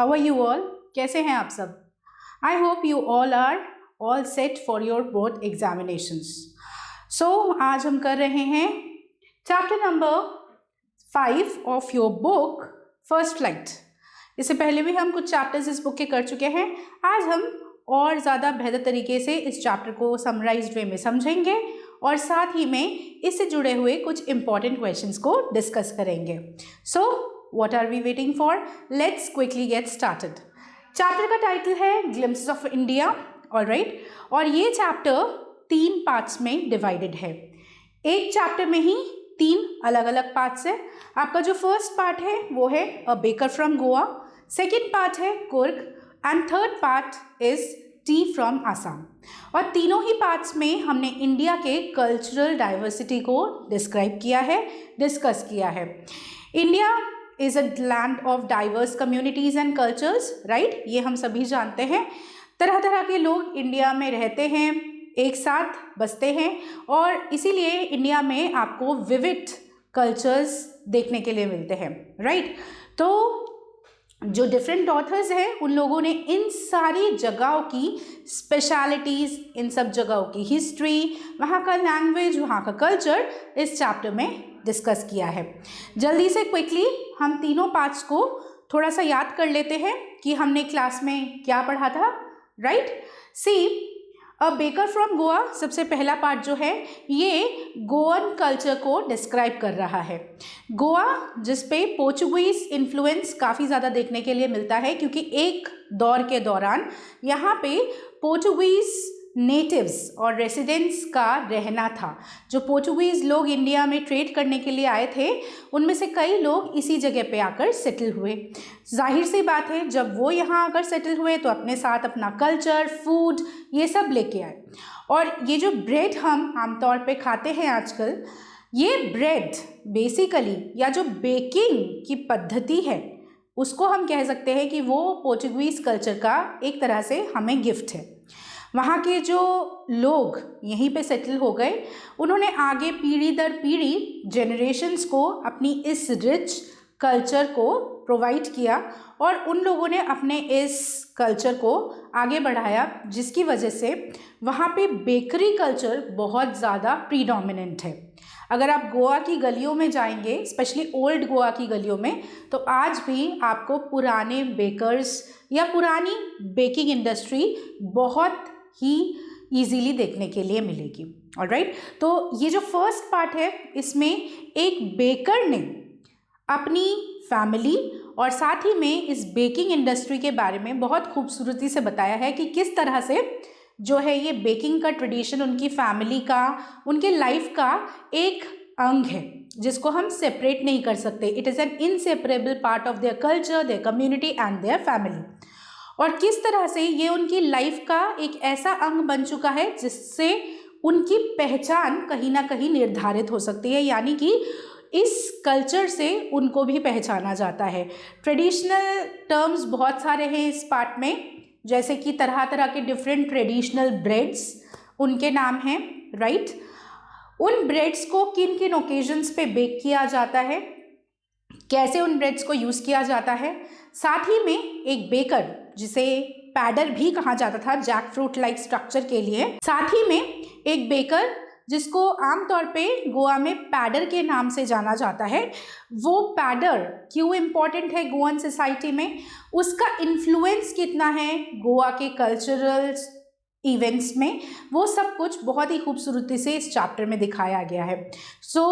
How are you all? कैसे हैं आप सब? I hope you all are all set for your board examinations. So आज हम कर रहे हैं chapter number 5 of your book First Flight. इससे पहले भी हम कुछ चैप्टर्स इस बुक के कर चुके हैं। आज हम और ज़्यादा बेहतर तरीके से इस चैप्टर को समराइज्ड वे में समझेंगे और साथ ही में इससे जुड़े हुए कुछ इंपॉर्टेंट क्वेश्चंस को डिस्कस करेंगे। So what are we waiting for? Let's quickly get started. Chapter का टाइटल है ग्लिम्प्सेस ऑफ इंडिया, ऑलराइट, और ये चैप्टर 3 पार्ट्स में डिवाइडेड है। एक चैप्टर में ही 3 अलग अलग पार्ट्स है। आपका जो फर्स्ट पार्ट है वो है a baker from Goa, second part है Coorg and third part is tea from Assam. और तीनों ही पार्ट्स में हमने इंडिया के कल्चरल डाइवर्सिटी को डिस्क्राइब किया है, डिस्कस किया है। India is a land of diverse communities and cultures, right, ये हम सभी जानते हैं। तरह तरह के लोग इंडिया में रहते हैं, एक साथ बसते हैं और इसीलिए इंडिया में आपको विविड कल्चर्स देखने के लिए मिलते हैं, राइट। तो जो डिफरेंट ऑथर्स हैं उन लोगों ने इन सारी जगहों की स्पेशलिटीज़, इन सब जगहों की हिस्ट्री, वहाँ का लैंग्वेज, वहाँ का कल्चर इस चैप्टर में डिस्कस किया है। जल्दी से क्विकली हम तीनों पार्ट्स को थोड़ा सा याद कर लेते हैं कि हमने क्लास में क्या पढ़ा था, right. See a baker from Goa, सबसे पहला पार्ट जो है ये गोवन कल्चर को डिस्क्राइब कर रहा है। गोवा जिस पे पोर्चुगीज़ इन्फ्लुएंस काफ़ी ज़्यादा देखने के लिए मिलता है, क्योंकि एक दौर के दौरान यहाँ पे पोर्चुगीज़ नेटिव्स और रेसिडेंट्स का रहना था। जो पोर्चुगीज़ लोग इंडिया में ट्रेड करने के लिए आए थे उनमें से कई लोग इसी जगह पे आकर सेटल हुए। जाहिर सी बात है जब वो यहाँ आकर सेटल हुए तो अपने साथ अपना कल्चर, फूड, ये सब लेके आए। और ये जो ब्रेड हम आमतौर पे खाते हैं आजकल, ये ब्रेड बेसिकली या जो बेकिंग की पद्धति है उसको हम कह सकते हैं कि वो पोर्चुगीज़ कल्चर का एक तरह से हमें गिफ्ट है। वहाँ के जो लोग यहीं पे सेटल हो गए, उन्होंने आगे पीढ़ी दर पीढ़ी जनरेशन्स को अपनी इस रिच कल्चर को प्रोवाइड किया और उन लोगों ने अपने इस कल्चर को आगे बढ़ाया, जिसकी वजह से वहाँ पे बेकरी कल्चर बहुत ज़्यादा प्रीडोमिनेंट है। अगर आप गोवा की गलियों में जाएंगे, स्पेशली ओल्ड गोवा की गलियों में, तो आज भी आपको पुराने बेकर्स या पुरानी बेकिंग इंडस्ट्री बहुत ही ईजीली देखने के लिए मिलेगी, ऑलराइट। तो ये जो फर्स्ट पार्ट है इसमें एक बेकर ने अपनी फैमिली और साथ ही में इस बेकिंग इंडस्ट्री के बारे में बहुत खूबसूरती से बताया है कि किस तरह से जो है ये बेकिंग का ट्रेडिशन उनकी फैमिली का, उनके लाइफ का एक अंग है जिसको हम सेपरेट नहीं कर सकते। It is an inseparable part of their culture, their community and their family. और किस तरह से ये उनकी लाइफ का एक ऐसा अंग बन चुका है जिससे उनकी पहचान कहीं ना कहीं निर्धारित हो सकती है, यानी कि इस कल्चर से उनको भी पहचाना जाता है। ट्रेडिशनल टर्म्स बहुत सारे हैं इस पार्ट में, जैसे कि तरह तरह के डिफरेंट ट्रेडिशनल ब्रेड्स, उनके नाम हैं, राइट। उन ब्रेड्स को किन किन ओकेजन्स पे बेक किया जाता है, कैसे उन ब्रेड्स को यूज़ किया जाता है। साथ ही में एक बेकर, जिसे पैडर भी कहा जाता था जैक फ्रूट लाइक स्ट्रक्चर के लिए, साथ ही में एक बेकर जिसको आमतौर पे गोवा में पैडर के नाम से जाना जाता है। वो पैडर क्यों इम्पॉर्टेंट है गोवन सोसाइटी में, उसका इन्फ्लुएंस कितना है गोवा के कल्चरल इवेंट्स में, वो सब कुछ बहुत ही खूबसूरती से इस चैप्टर में दिखाया गया है। सो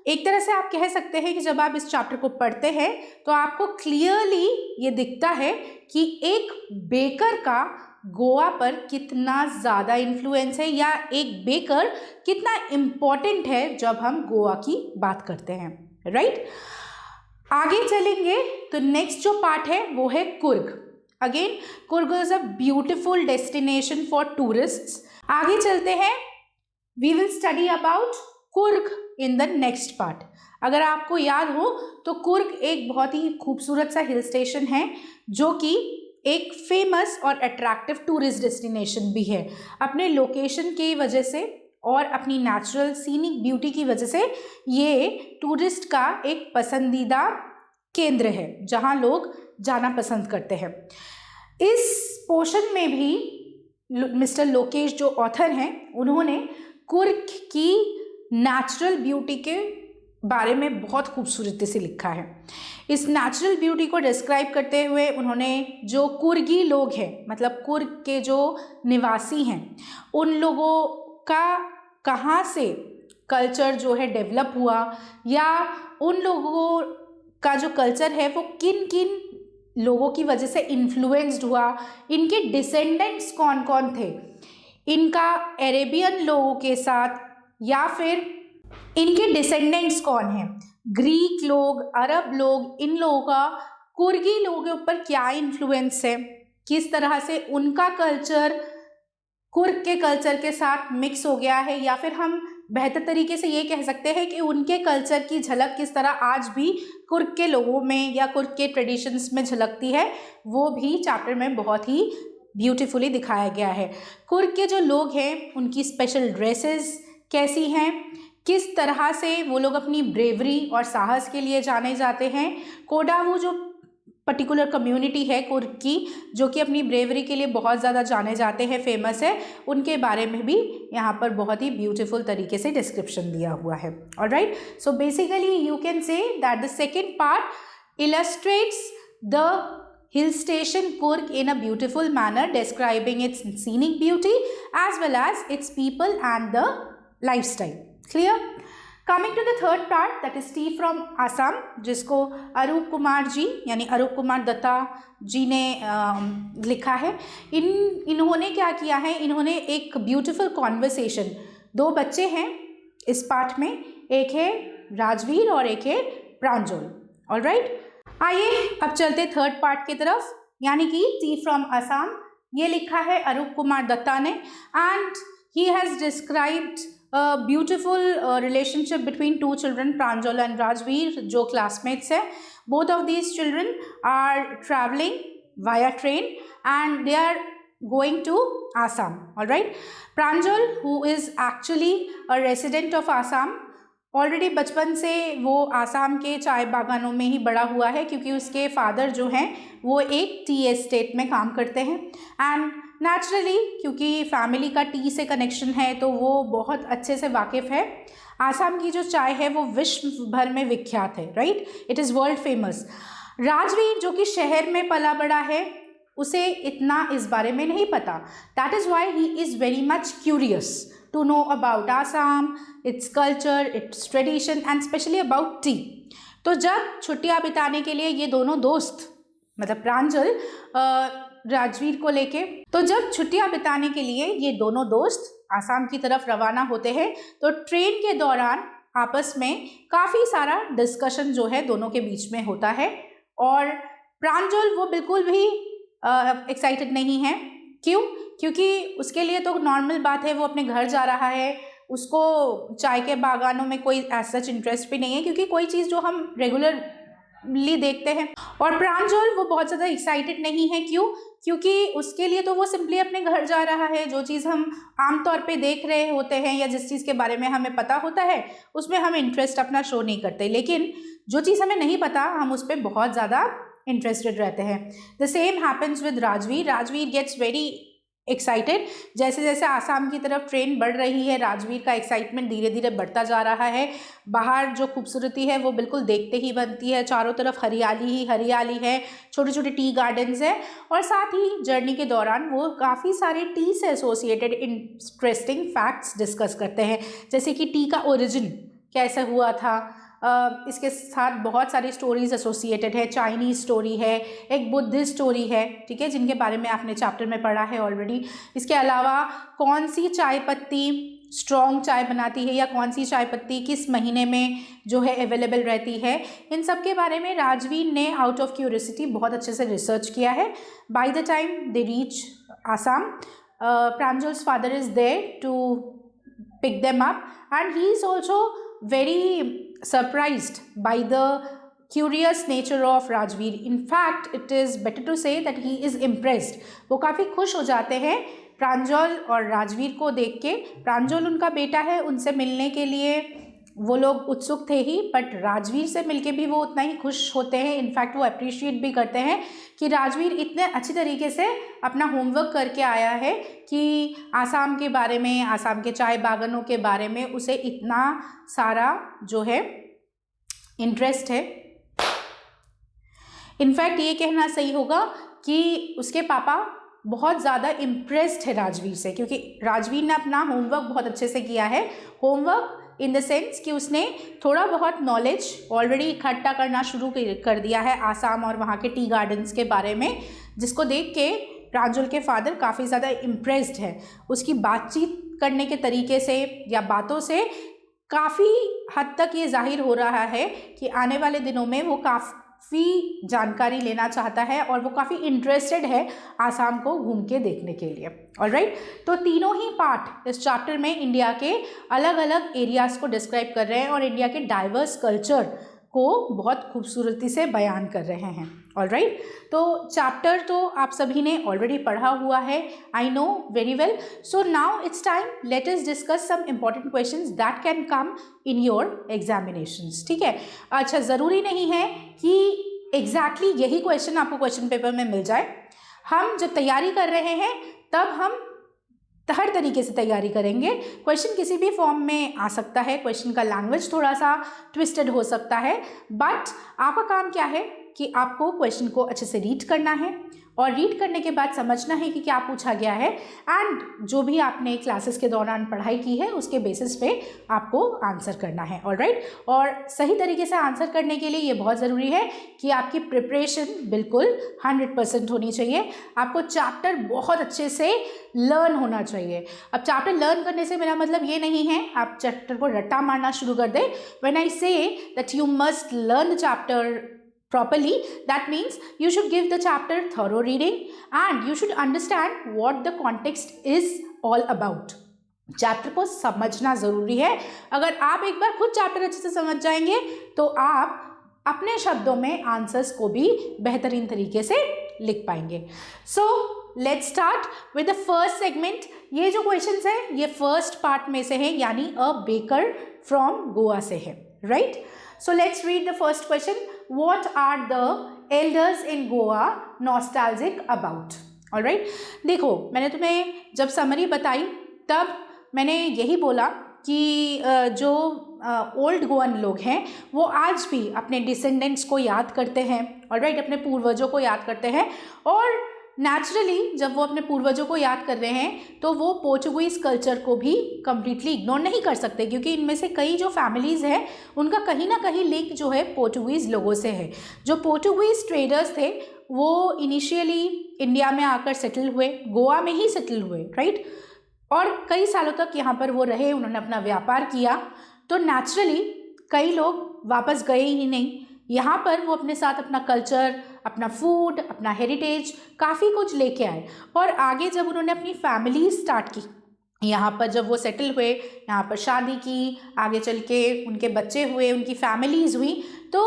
एक तरह से आप कह सकते हैं कि जब आप इस चैप्टर को पढ़ते हैं तो आपको क्लियरली ये दिखता है कि एक बेकर का गोवा पर कितना ज़्यादा इन्फ्लुएंस है, या एक बेकर कितना इम्पॉर्टेंट है जब हम गोवा की बात करते हैं, राइट। आगे चलेंगे तो नेक्स्ट जो पार्ट है वो है Coorg. Again Coorg is a beautiful destination for tourists. आगे चलते हैं, we will study about Coorg in the next part. अगर आपको याद हो तो कुर्ग एक बहुत ही खूबसूरत सा हिल स्टेशन है जो कि एक फेमस और अट्रैक्टिव टूरिस्ट डेस्टिनेशन भी है। अपने लोकेशन की वजह से और अपनी नेचुरल सीनिक ब्यूटी की वजह से ये टूरिस्ट का एक पसंदीदा केंद्र है जहाँ लोग जाना पसंद करते हैं। इस पोर्शन में भी मिस्टर लोकेश जो ऑथर हैं, उन्होंने कुर्ग की नेचुरल ब्यूटी के बारे में बहुत खूबसूरती से लिखा है। इस नेचुरल ब्यूटी को डिस्क्राइब करते हुए उन्होंने जो कुर्गी लोग हैं, मतलब कुर्ग के जो निवासी हैं, उन लोगों का कहाँ से कल्चर जो है डेवलप हुआ, या उन लोगों का जो कल्चर है वो किन किन लोगों की वजह से इन्फ्लुएंस्ड हुआ, इनके डिसेंडेंट्स कौन कौन थे, इनका अरेबियन लोगों के साथ या फिर इनके डिसेंडेंट्स कौन हैं, ग्रीक लोग, अरब लोग, इन लोगों का कुर्गी लोगों के ऊपर क्या इन्फ्लुएंस है, किस तरह से उनका कल्चर कुर्ग के कल्चर के साथ मिक्स हो गया है, या फिर हम बेहतर तरीके से ये कह सकते हैं कि उनके कल्चर की झलक किस तरह आज भी कुर्ग के लोगों में या कुर्ग के ट्रेडिशंस में झलकती है, वो भी चैप्टर में बहुत ही ब्यूटीफुली दिखाया गया है। कुर्ग के जो लोग हैं उनकी स्पेशल ड्रेसेस कैसी हैं, किस तरह से वो लोग अपनी ब्रेवरी और साहस के लिए जाने जाते हैं। कोडावू जो पर्टिकुलर कम्युनिटी है कुर्ग की, जो कि अपनी ब्रेवरी के लिए बहुत ज़्यादा जाने जाते हैं, फेमस है, उनके बारे में भी यहाँ पर बहुत ही ब्यूटीफुल तरीके से डिस्क्रिप्शन दिया हुआ है। Alright, so basically you can say that the second part illustrates the hill station Kurg in a beautiful manner, describing its scenic beauty as well as its people and the lifestyle. Clear? Coming to the third part, that is tea from Assam, जिसको अरूप कुमार जी यानी अरूप कुमार दत्ता जी ने लिखा है। इन्होंने क्या किया है, इन्होंने एक ब्यूटीफुल कॉन्वर्सेशन, दो बच्चे हैं इस पार्ट में, एक है राजवीर और एक है प्रांजल। ऑलराइट, आइए अब चलते थर्ड पार्ट की तरफ, यानी कि टी फ्रॉम असम। ये लिखा है अरूप कुमार दत्ता ने, and he has described a beautiful relationship between two children, Pranjal and Rajvir, जो क्लासमेट्स हैं। Both of these children are travelling via train and they are going to Assam. All right, Pranjal, who is actually a resident of Assam, already बचपन से वो आसाम के चाय बागानों में ही बड़ा हुआ है, क्योंकि उसके फादर जो हैं वो एक टी एस्टेट में काम करते हैं, एंड नेचुरली क्योंकि फैमिली का टी से कनेक्शन है तो वो बहुत अच्छे से वाकिफ़ है। आसाम की जो चाय है वो विश्व भर में विख्यात है, right, it is world famous. Rajveer जो कि शहर में पला बड़ा है, उसे इतना इस बारे में नहीं पता, that is why he is very much curious to know about Assam, its culture, its tradition and especially about tea. तो जब छुट्टियां बिताने के लिए ये दोनों दोस्त, मतलब प्रांजल राजवीर को लेके, तो जब छुट्टियां बिताने के लिए ये दोनों दोस्त आसाम की तरफ रवाना होते हैं, तो ट्रेन के दौरान आपस में काफ़ी सारा डिस्कशन जो है दोनों के बीच में होता है, और प्रांजल वो बिल्कुल भी एक्साइटेड नहीं है। क्यों? क्योंकि उसके लिए तो नॉर्मल बात है, वो अपने घर जा रहा है, उसको चाय के बागानों में कोई एज सच इंटरेस्ट भी नहीं है, क्योंकि कोई चीज़ जो हम रेगुलरली देखते हैं। और प्रांजल वो बहुत ज़्यादा एक्साइटेड नहीं है। क्यों? क्योंकि उसके लिए तो वो सिंपली अपने घर जा रहा है। जो चीज़ हम आमतौर पे देख रहे होते हैं या जिस चीज़ के बारे में हमें पता होता है उसमें हम इंटरेस्ट अपना शो नहीं करते, लेकिन जो चीज़ हमें नहीं पता हम उस पर बहुत ज़्यादा इंटरेस्टेड रहते हैं। The same happens with Rajvir. Rajvir gets very excited. जैसे जैसे आसाम की तरफ ट्रेन बढ़ रही है, राजवीर का एक्साइटमेंट धीरे धीरे बढ़ता जा रहा है। बाहर जो खूबसूरती है वो बिल्कुल देखते ही बनती है, चारों तरफ हरियाली ही हरियाली है, छोटे छोटे टी गार्डन्स हैं, और साथ ही जर्नी के दौरान वो काफ़ी सारे टी से एसोसिएटेड इंटरेस्टिंग फैक्ट्स डिस्कस करते हैं, जैसे कि टी का ओरिजिन कैसे हुआ था। इसके साथ बहुत सारी स्टोरीज एसोसिएटेड है, चाइनीज़ स्टोरी है, एक बुद्धिस्ट स्टोरी है, ठीक है, जिनके बारे में आपने चैप्टर में पढ़ा है ऑलरेडी। इसके अलावा कौन सी चाय पत्ती स्ट्रॉन्ग चाय बनाती है या कौन सी चाय पत्ती किस महीने में जो है अवेलेबल रहती है, इन सब के बारे में राजवीर ने आउट ऑफ क्यूरियोसिटी बहुत अच्छे से रिसर्च किया है। By the time they reach Assam, Pranjal's father is there to pick them up and he is also very surprised by the curious nature of Rajveer. In fact, it is better to say that he is impressed. वो काफ़ी खुश हो जाते हैं प्रांजल और राजवीर को देख के। प्रांजल उनका बेटा है, उनसे मिलने के लिए वो लोग उत्सुक थे ही, बट राजवीर से मिलके भी वो उतना ही खुश होते हैं। इनफैक्ट वो अप्रिशिएट भी करते हैं कि राजवीर इतने अच्छी तरीके से अपना होमवर्क करके आया है कि आसाम के बारे में, आसाम के चाय बागानों के बारे में उसे इतना सारा जो है इंटरेस्ट है। इनफैक्ट ये कहना सही होगा कि उसके पापा बहुत ज़्यादा इम्प्रेस्ड है राजवीर से, क्योंकि राजवीर ने अपना होमवर्क बहुत अच्छे से किया है। होमवर्क इन द सेंस कि उसने थोड़ा बहुत नॉलेज ऑलरेडी इकट्ठा करना शुरू कर दिया है आसाम और वहाँ के टी गार्डन्स के बारे में, जिसको देख के प्रांजल के फादर काफ़ी ज़्यादा इम्प्रेस्ड है। उसकी बातचीत करने के तरीके से या बातों से काफ़ी हद तक ये जाहिर हो रहा है कि आने वाले दिनों में वो काफ़ी जानकारी लेना चाहता है और वो काफ़ी इंटरेस्टेड है आसाम को घूम के देखने के लिए। ऑलराइट, तो तीनों ही पार्ट इस चैप्टर में इंडिया के अलग अलग एरियाज़ को डिस्क्राइब कर रहे हैं और इंडिया के डाइवर्स कल्चर को बहुत खूबसूरती से बयान कर रहे हैं। ऑलराइट, तो चैप्टर तो आप सभी ने ऑलरेडी पढ़ा हुआ है, I know very well. So now it's time let us discuss some important questions that can come in your examinations. ठीक है, अच्छा, ज़रूरी नहीं है कि एग्जैक्टली यही क्वेश्चन आपको क्वेश्चन पेपर में मिल जाए। हम जब तैयारी कर रहे हैं तब हम हर तरीके से तैयारी करेंगे। क्वेश्चन किसी भी फॉर्म में आ सकता है, क्वेश्चन का लैंग्वेज थोड़ा सा ट्विस्टेड हो सकता है, बट आपका काम क्या है कि आपको क्वेश्चन को अच्छे से रीड करना है और रीड करने के बाद समझना है कि क्या पूछा गया है, एंड जो भी आपने क्लासेस के दौरान पढ़ाई की है उसके बेसिस पे आपको आंसर करना है। ऑलराइट, और सही तरीके से आंसर करने के लिए ये बहुत ज़रूरी है कि आपकी प्रिपरेशन बिल्कुल 100% होनी चाहिए। आपको चैप्टर बहुत अच्छे से लर्न होना चाहिए। अब चैप्टर लर्न करने से मेरा मतलब ये नहीं है आप चैप्टर को रट्टा मारना शुरू कर दें। When I say that you must learn the chapter properly, that means you should give the chapter thorough reading and you should understand what the context is all about. Chapter को समझना ज़रूरी है। अगर आप एक बार खुद चैप्टर अच्छे से समझ जाएंगे तो आप अपने शब्दों में आंसर्स को भी बेहतरीन तरीके से लिख पाएंगे। So let's start with the first segment. ये जो क्वेश्चंस है ये फर्स्ट पार्ट में से है, यानी अ बेकर फ्रॉम गोवा से है। Right, so let's read the first question. What are the elders in Goa nostalgic about? Alright, देखो मैंने तुम्हें जब समरी बताई तब मैंने यही बोला कि जो ओल्ड गोवन लोग हैं वो आज भी अपने डिसेंडेंट्स को याद करते हैं। ऑलराइट, अपने पूर्वजों को याद करते हैं, और नेचुरली जब वो अपने पूर्वजों को याद कर रहे हैं तो वो पोर्चुगीज़ कल्चर को भी कम्प्लीटली इग्नोर नहीं कर सकते, क्योंकि इनमें से कई जो फैमिलीज़ हैं उनका कहीं ना कहीं लिंक जो है पोर्चुगीज़ लोगों से है। जो पोर्चुगीज़ ट्रेडर्स थे वो इनिशियली इंडिया में आकर सेटल हुए, गोवा में ही सेटल हुए। राइट, और कई सालों तक यहाँ पर वो रहे, उन्होंने अपना व्यापार किया, तो नेचुरली कई लोग वापस गए ही नहीं। यहाँ पर वो अपने साथ अपना कल्चर, अपना फूड, अपना हेरिटेज काफ़ी कुछ लेके आए, और आगे जब उन्होंने अपनी फैमिली स्टार्ट की, यहाँ पर जब वो सेटल हुए, यहाँ पर शादी की, आगे चल के उनके बच्चे हुए, उनकी फैमिलीज़ हुई, तो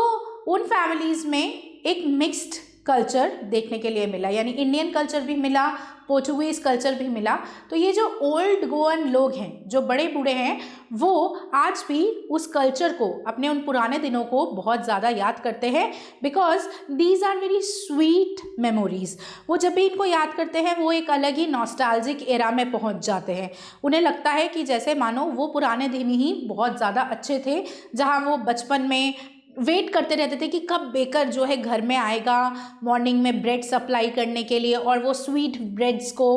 उन फैमिलीज़ में एक मिक्स्ड कल्चर देखने के लिए मिला, यानी इंडियन कल्चर भी मिला, पोर्चुगीज़ कल्चर भी मिला। तो ये जो ओल्ड गोवन लोग हैं, जो बड़े बूढ़े हैं, वो आज भी उस कल्चर को, अपने उन पुराने दिनों को बहुत ज़्यादा याद करते हैं, because these are very sweet memories. वो जब भी इनको याद करते हैं वो एक अलग ही नॉस्टैल्जिक एरा में पहुंच जाते हैं। उन्हें लगता है कि जैसे मानो वो पुराने दिन ही बहुत ज़्यादा अच्छे थे, जहाँ वो बचपन में वेट करते रहते थे कि कब बेकर जो है घर में आएगा मॉर्निंग में ब्रेड सप्लाई करने के लिए, और वो स्वीट ब्रेड्स को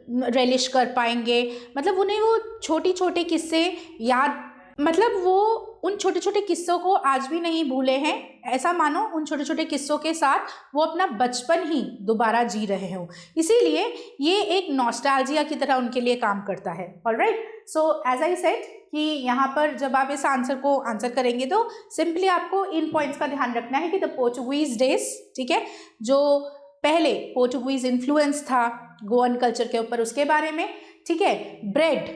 रेलिश कर पाएंगे। मतलब उन्हें वो छोटी छोटे किस्से याद, मतलब वो उन छोटे छोटे किस्सों को आज भी नहीं भूले हैं। ऐसा मानो उन छोटे छोटे किस्सों के साथ वो अपना बचपन ही दोबारा जी रहे हो, इसीलिए ये एक नॉस्टैल्जिया की तरह उनके लिए काम करता है। Alright, so as I said कि यहाँ पर जब आप इस आंसर को आंसर करेंगे तो सिंपली आपको इन पॉइंट्स का ध्यान रखना है कि द पोर्चुगीज डेज, ठीक है, जो पहले पोर्चुगीज इन्फ्लुएंस था गोवन कल्चर के ऊपर, उसके बारे में, ठीक है, bread,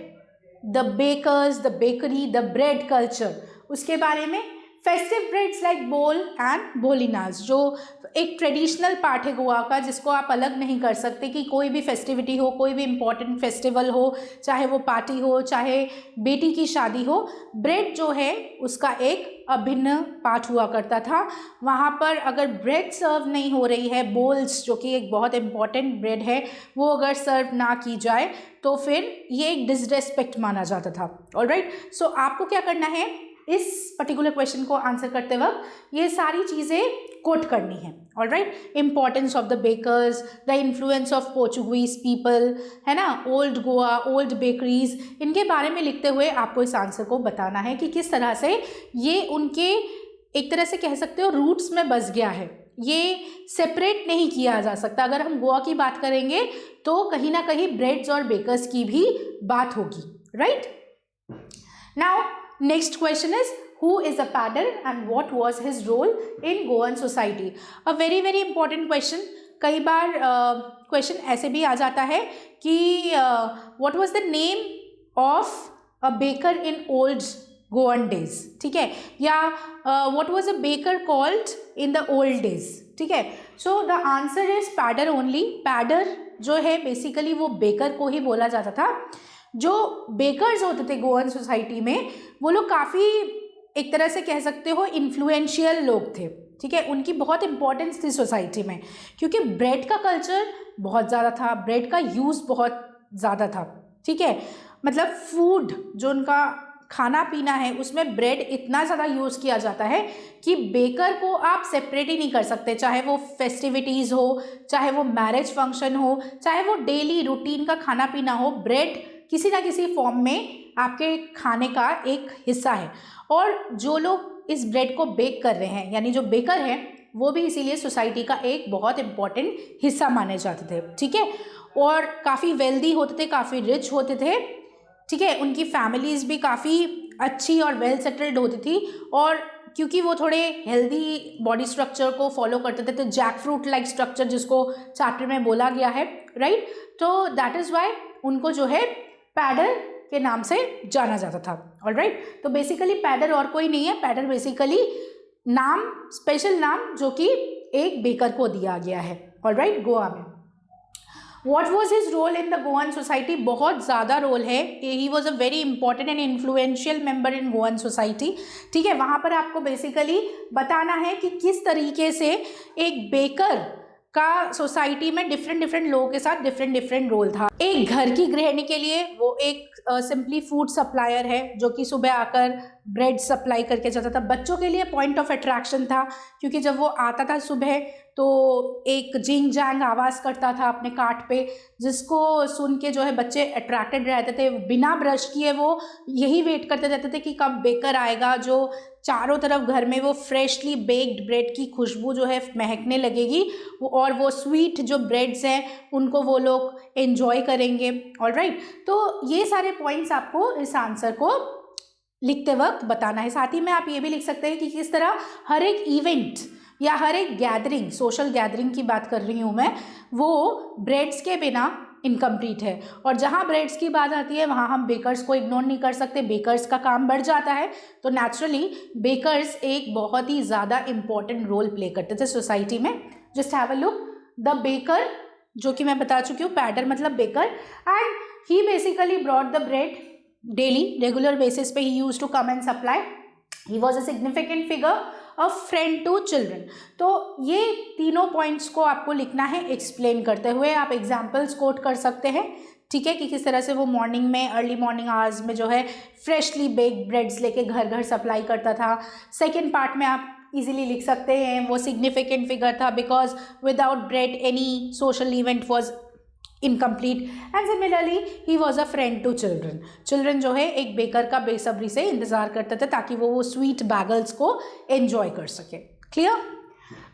the bakers, the bakery, the bread culture, उसके बारे में, festive breads like bol and bolinas, जो एक ट्रेडिशनल पार्ट है गोवा का जिसको आप अलग नहीं कर सकते कि कोई भी फेस्टिविटी हो, कोई भी इम्पॉर्टेंट फेस्टिवल हो, चाहे वो पार्टी हो, चाहे बेटी की शादी हो, ब्रेड जो है उसका एक अभिन्न पार्ट हुआ करता था। वहाँ पर अगर ब्रेड सर्व नहीं हो रही है, बोल्स जो कि एक बहुत इम्पॉर्टेंट ब्रेड है, वो अगर सर्व ना की जाए तो फिर ये एक डिसरेस्पेक्ट माना जाता था। ऑलराइट, सो आपको क्या करना है इस पर्टिकुलर क्वेश्चन को आंसर करते वक्त, ये सारी चीज़ें कोट करनी है। Alright, importance of the bakers, the influence of Portuguese people, है ना, ओल्ड गोवा, ओल्ड बेकरीज, इनके बारे में लिखते हुए आपको इस आंसर को बताना है कि किस तरह से ये उनके एक तरह से कह सकते हो रूट्स में बस गया है, ये सेपरेट नहीं किया जा सकता। अगर हम गोवा की बात करेंगे तो कहीं ना कहीं ब्रेड्स और बेकर्स की भी बात होगी। Right, now next question is, who is a padder and what was his role in Goan society? A very very important question. कई बार क्वेश्चन ऐसे भी आ जाता है कि what was the name of a baker in old Goan days, ठीक है, या what was a baker called in the old days, ठीक है। so the answer is padder only. padder जो है बेसिकली वो बेकर को ही बोला जाता था। जो बेकर्स होते थे गोवन सोसाइटी में, वो लोग काफ़ी एक तरह से कह सकते हो इन्फ्लुएंशियल लोग थे, ठीक है, उनकी बहुत इंपॉर्टेंस थी सोसाइटी में, क्योंकि ब्रेड का कल्चर बहुत ज़्यादा था, ब्रेड का यूज़ बहुत ज़्यादा था, ठीक है, मतलब फूड जो उनका खाना पीना है उसमें ब्रेड इतना ज़्यादा यूज़ किया जाता है कि बेकर को आप सेपरेट ही नहीं कर सकते, चाहे वो फेस्टिविटीज़ हो, चाहे वो मैरिज फंक्शन हो, चाहे वो डेली रूटीन का खाना पीना हो, ब्रेड किसी ना किसी फॉर्म में आपके खाने का एक हिस्सा है। और जो लोग इस ब्रेड को बेक कर रहे हैं, यानी जो बेकर हैं, वो भी इसीलिए सोसाइटी का एक बहुत इम्पॉर्टेंट हिस्सा माने जाते थे, ठीक है, और काफ़ी वेल्दी होते थे, काफ़ी रिच होते थे, ठीक है, उनकी फैमिलीज़ भी काफ़ी अच्छी और वेल सेटल्ड होती थी, और क्योंकि वो थोड़े हेल्दी बॉडी स्ट्रक्चर को फॉलो करते थे, तो जैक फ्रूट लाइक स्ट्रक्चर जिसको चैप्टर में बोला गया है, राइट, तो दैट इज़ वाई उनको जो है पैडर के नाम से जाना जाता था। ऑलराइट, तो बेसिकली पैडर और कोई नहीं है, पैडर बेसिकली नाम, स्पेशल नाम जो कि एक बेकर को दिया गया है। ऑलराइट, गोवा में what was his role in the Goan society, बहुत ज़्यादा रोल है, he was a very important and influential member in Goan society, ठीक है। वहाँ पर आपको बेसिकली बताना है कि किस तरीके से एक बेकर का सोसाइटी में डिफरेंट लोगों के साथ डिफरेंट रोल था। एक घर की गृहिणी के लिए वो एक सिंपली फूड सप्लायर है जो कि सुबह आकर ब्रेड सप्लाई करके जाता था। बच्चों के लिए पॉइंट ऑफ अट्रैक्शन था, क्योंकि जब वो आता था सुबह तो एक जिंग जैंग आवाज़ करता था अपने काट पे, जिसको सुन के जो है बच्चे अट्रैक्टेड रहते थे। बिना ब्रश किए वो यही वेट करते रहते थे कि कब बेकर आएगा, जो चारों तरफ घर में वो फ्रेशली बेक्ड ब्रेड की खुशबू जो है महकने लगेगी, और वो स्वीट जो ब्रेड्स हैं उनको वो लोग एंजॉय करेंगे। ऑलराइट, तो ये सारे पॉइंट्स आपको इस आंसर को लिखते वक्त बताना है। साथ ही में आप ये भी लिख सकते हैं कि किस तरह हर एक इवेंट या हर एक गैदरिंग, सोशल गैदरिंग की बात कर रही हूँ मैं, वो ब्रेड्स के बिना इनकम्प्लीट है। और जहाँ ब्रेड्स की बात आती है वहाँ हम बेकर्स को इग्नोर नहीं कर सकते, बेकर्स का काम बढ़ जाता है, तो नेचुरली बेकर्स एक बहुत ही ज़्यादा इम्पॉर्टेंट रोल प्ले करते थे सोसाइटी में। Just have a look, the baker जो कि मैं बता चुकी हूँ, पैडर मतलब baker, and he basically brought the bread daily, regular basis पे he use to come and supply. He was a significant figure, a friend to children. तो ये तीनों पॉइंट्स को आपको लिखना है एक्सप्लेन करते हुए। आप एग्जाम्पल्स कोट कर सकते हैं, ठीक है, कि किस तरह से वो मॉर्निंग में, अर्ली मॉर्निंग आवर्स में जो है फ्रेशली बेक्ड ब्रेड्स लेके घर घर सप्लाई करता था। सेकेंड पार्ट में आप इजीली लिख सकते हैं वो सिग्निफिकेंट फिगर था because without bread any social event was incomplete, and similarly he was a friend to children. Children जो है एक बेकर का बेसब्री से इंतजार करते थे ताकि वो स्वीट बैगल्स को एंजॉय कर सके। Clear?